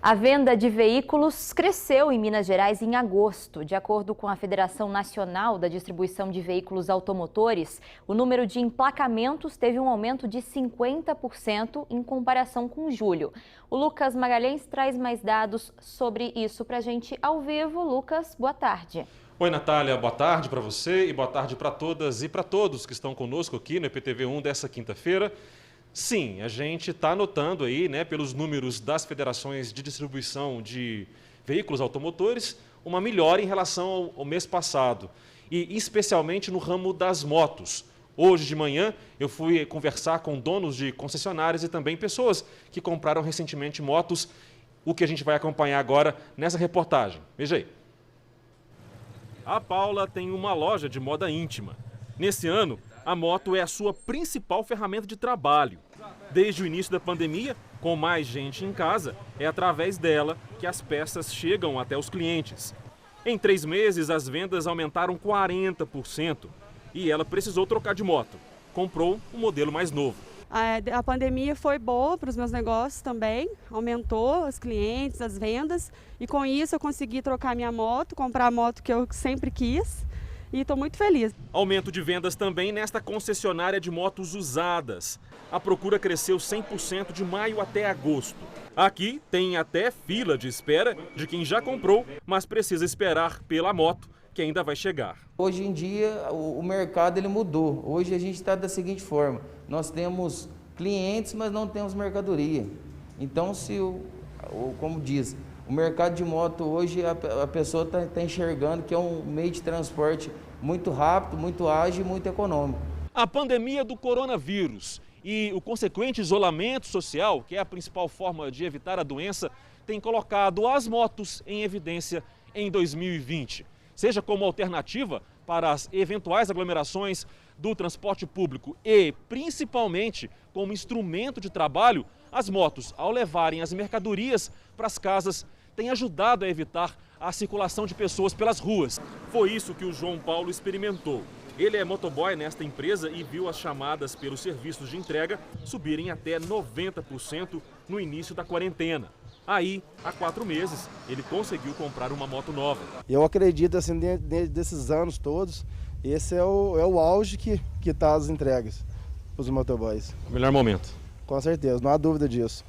A venda de veículos cresceu em Minas Gerais em agosto. De acordo com a Federação Nacional da Distribuição de Veículos Automotores, o número de emplacamentos teve um aumento de 50% em comparação com julho. O Lucas Magalhães traz mais dados sobre isso para a gente ao vivo. Lucas, boa tarde. Oi, Natália, boa tarde para você e boa tarde para todas e para todos que estão conosco aqui no EPTV1 dessa quinta-feira. Sim, a gente está notando aí, pelos números das federações de distribuição de veículos automotores, uma melhora em relação ao mês passado, e especialmente no ramo das motos. Hoje de manhã eu fui conversar com donos de concessionárias e também pessoas que compraram recentemente motos, o que a gente vai acompanhar agora nessa reportagem. Veja aí. A Paula tem uma loja de moda íntima. Nesse ano, a moto é a sua principal ferramenta de trabalho. Desde o início da pandemia, com mais gente em casa, é através dela que as peças chegam até os clientes. Em 3 meses, as vendas aumentaram 40% e ela precisou trocar de moto. Comprou um modelo mais novo. A pandemia foi boa para os meus negócios também, aumentou os clientes, as vendas, e com isso eu consegui trocar minha moto, comprar a moto que eu sempre quis. E estou muito feliz. Aumento de vendas também nesta concessionária de motos usadas. A procura cresceu 100% de maio até agosto. Aqui tem até fila de espera de quem já comprou, mas precisa esperar pela moto, que ainda vai chegar. Hoje em dia o mercado ele mudou. Hoje a gente está da seguinte forma: nós temos clientes, mas não temos mercadoria. Então, como diz, o mercado de moto hoje, a pessoa está enxergando que é um meio de transporte muito rápido, muito ágil e muito econômico. A pandemia do coronavírus e o consequente isolamento social, que é a principal forma de evitar a doença, tem colocado as motos em evidência em 2020. Seja como alternativa para as eventuais aglomerações do transporte público e, principalmente, como instrumento de trabalho, as motos, ao levarem as mercadorias para as casas, tem ajudado a evitar a circulação de pessoas pelas ruas. Foi isso que o João Paulo experimentou. Ele é motoboy nesta empresa e viu as chamadas pelos serviços de entrega subirem até 90% no início da quarentena. Aí, há 4 meses, ele conseguiu comprar uma moto nova. Eu acredito, assim, desses anos todos, esse é o auge que está as entregas para os motoboys. O melhor momento. Com certeza, não há dúvida disso.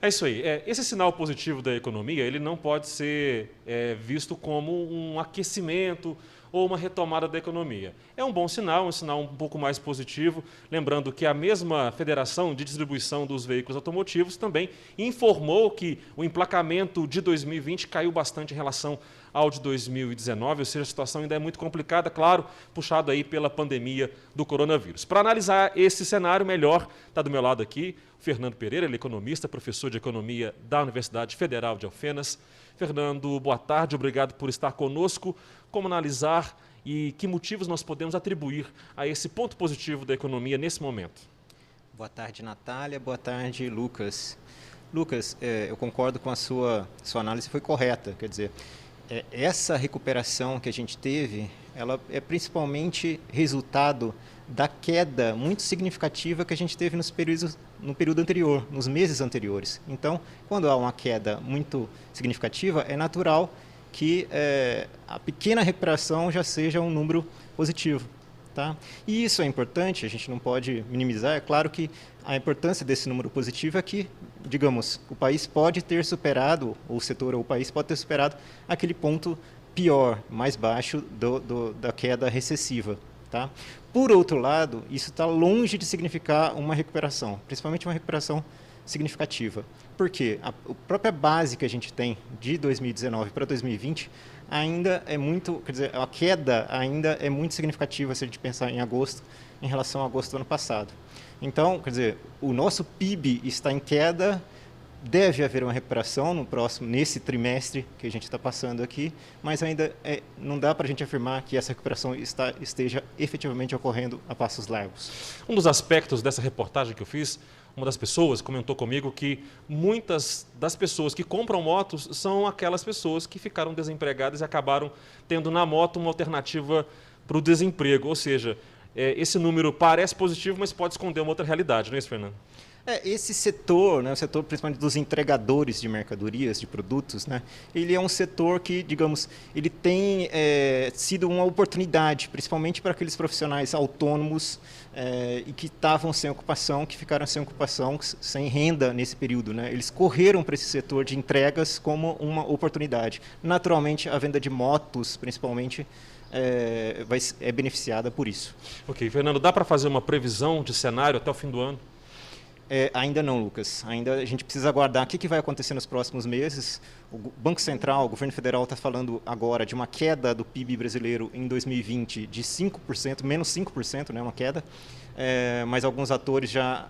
É isso aí. Esse sinal positivo da economia, ele não pode ser visto como um aquecimento ou uma retomada da economia. É um bom sinal, um sinal um pouco mais positivo, lembrando que a mesma Federação de Distribuição dos Veículos Automotivos também informou que o emplacamento de 2020 caiu bastante em relação ao de 2019, ou seja, a situação ainda é muito complicada, claro, puxado aí pela pandemia do coronavírus. Para analisar esse cenário melhor, está do meu lado aqui o Fernando Pereira, ele é economista, professor de economia da Universidade Federal de Alfenas. Fernando, boa tarde, obrigado por estar conosco. Como analisar e que motivos nós podemos atribuir a esse ponto positivo da economia nesse momento? Boa tarde, Natália. Boa tarde, Lucas. Lucas, eu concordo com a sua análise, foi correta. Quer dizer, essa recuperação que a gente teve, ela é principalmente resultado da queda muito significativa que a gente teve no período anterior, nos meses anteriores. Então, quando há uma queda muito significativa, é natural que a pequena recuperação já seja um número positivo. Tá? E isso é importante, a gente não pode minimizar. É claro que a importância desse número positivo é que, digamos, o país pode ter superado, ou o setor ou o país pode ter superado aquele ponto pior, mais baixo da queda recessiva. Tá? Por outro lado, isso está longe de significar uma recuperação, principalmente uma recuperação significativa. Por quê? A própria base que a gente tem de 2019 para 2020 ainda é muito, quer dizer, a queda ainda é muito significativa se a gente pensar em agosto, em relação a agosto do ano passado. Então, quer dizer, o nosso PIB está em queda, deve haver uma recuperação nesse trimestre que a gente está passando aqui, mas ainda não dá para a gente afirmar que essa recuperação esteja efetivamente ocorrendo a passos largos. Um dos aspectos dessa reportagem que eu fiz, uma das pessoas comentou comigo que muitas das pessoas que compram motos são aquelas pessoas que ficaram desempregadas e acabaram tendo na moto uma alternativa para o desemprego, ou seja, esse número parece positivo, mas pode esconder uma outra realidade, não é isso, Fernando? Esse setor, né, o setor principalmente dos entregadores de mercadorias, de produtos, né, ele é um setor que, digamos, ele tem sido uma oportunidade, principalmente para aqueles profissionais autônomos e que estavam sem ocupação, que ficaram sem ocupação, sem renda nesse período, né. Eles correram para esse setor de entregas como uma oportunidade. Naturalmente, a venda de motos, principalmente, é beneficiada por isso. Ok, Fernando, dá para fazer uma previsão de cenário até o fim do ano? Ainda não, Lucas. Ainda a gente precisa aguardar o que vai acontecer nos próximos meses. O Banco Central, o governo federal está falando agora de uma queda do PIB brasileiro em 2020 de 5%, menos 5%, né, uma queda. Mas alguns atores já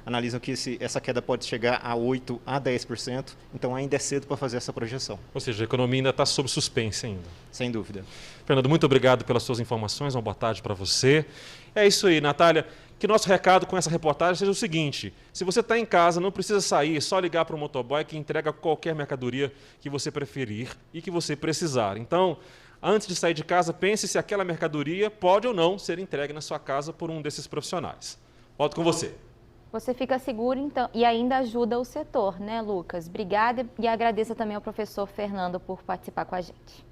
analisam que essa queda pode chegar a 8% a 10%. Então ainda é cedo para fazer essa projeção. Ou seja, a economia ainda está sob suspense ainda. Sem dúvida. Fernando, muito obrigado pelas suas informações. Uma boa tarde para você. É isso aí, Natália. Que nosso recado com essa reportagem seja o seguinte: se você está em casa, não precisa sair, é só ligar para o motoboy que entrega qualquer mercadoria que você preferir e que você precisar. Então, antes de sair de casa, pense se aquela mercadoria pode ou não ser entregue na sua casa por um desses profissionais. Volto com você. Você fica seguro então e ainda ajuda o setor, né, Lucas? Obrigada e agradeço também ao professor Fernando por participar com a gente.